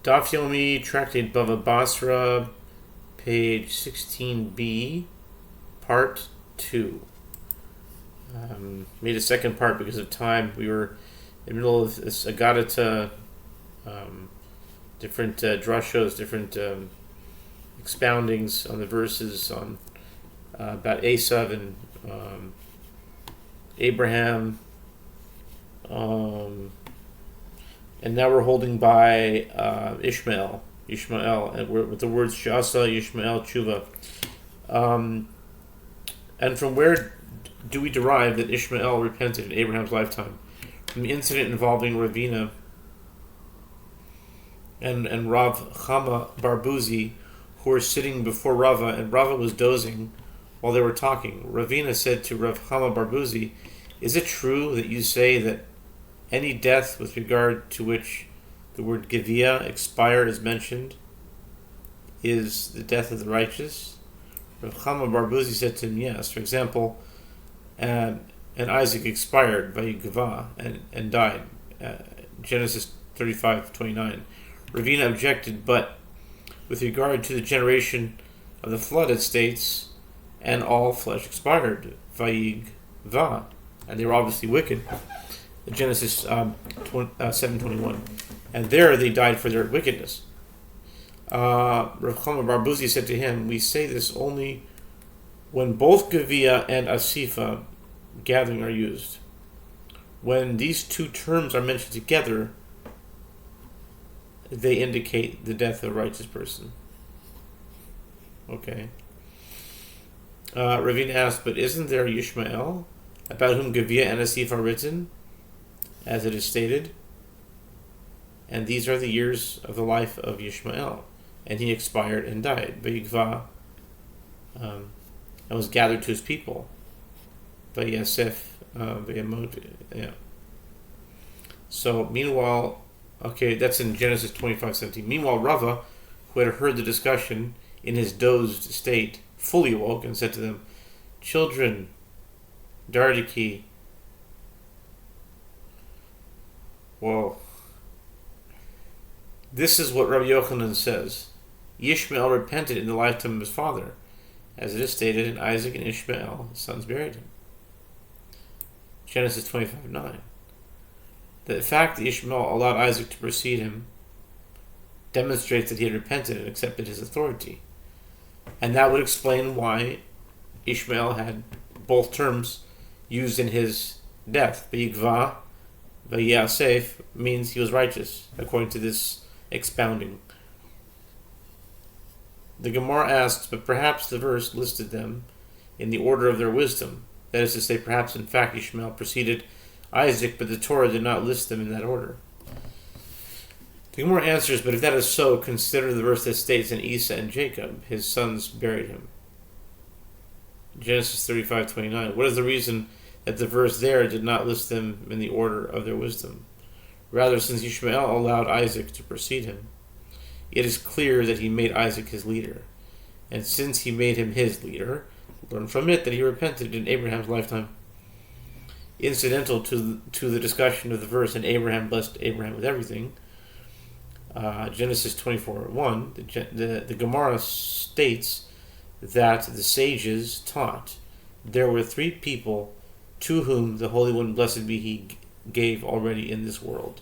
Daf Yomi, Tractate Bava Batra, page 16b, part 2. Made a second part because of time. We were in the middle of this Agadata, different drashos, different expoundings on the verses on about Esav and Abraham, and now we're holding by Ishmael, and we're with the words Shasa, Ishmael, Tshuva. And from where do we derive that Ishmael repented in Abraham's lifetime? From the incident involving Ravina and Rav Chama Barbuzi, who were sitting before Rava, and Rava was dozing while they were talking. Ravina said to Rav Chama Barbuzi, "Is it true that you say that any death with regard to which the word Gevia, expire, is mentioned, is the death of the righteous?" Rav Chama Barbuzi said to him, "Yes. For example, and Isaac expired, Vayigva, and died." Genesis 35:29. Ravina objected, but with regard to the generation of the flood, it states, "And all flesh expired, Vayigva," and they were obviously wicked. Genesis 7:21, and there they died for their wickedness. Rav Chama Barbuzi said to him, "We say this only when both Gevia and Asifa, gathering, are used. When these two terms are mentioned together, they indicate the death of a righteous person." Okay. Ravina asked, "But isn't there Yishmael, about whom Gevia and Asif are written, as it is stated? And these are the years of the life of Yishmael, and he expired and died, Vayigva, and was gathered to his people, Vayasef, Vayamot." Yeah. So meanwhile, okay, that's in Genesis 25:17. Meanwhile, Rava, who had heard the discussion in his dozed state, fully awoke and said to them, "Children, Dardiki." Whoa. This is what Rabbi Yochanan says. Ishmael repented in the lifetime of his father, as it is stated, and Isaac and Ishmael, his sons, buried him. Genesis 25:9. The fact that Ishmael allowed Isaac to precede him demonstrates that he had repented and accepted his authority. And that would explain why Ishmael had both terms used in his death. Vayigva, Vayasef means he was righteous, according to this expounding. The Gemara asks, but perhaps the verse listed them in the order of their wisdom. That is to say, perhaps in fact Ishmael preceded Isaac, but the Torah did not list them in that order. The Gemara answers, but if that is so, consider the verse that states, "And Esau and Jacob, his sons, buried him." Genesis 35:29. What is the reason that the verse there did not list them in the order of their wisdom? Rather, since Ishmael allowed Isaac to precede him, it is clear that he made Isaac his leader. And since he made him his leader, learn from it that he repented in Abraham's lifetime. Incidental to the discussion of the verse, "And Abraham blessed Abraham with everything," Genesis 24:1, the Gemara states that the sages taught there were three people to whom the Holy One, blessed be He, gave already in this world.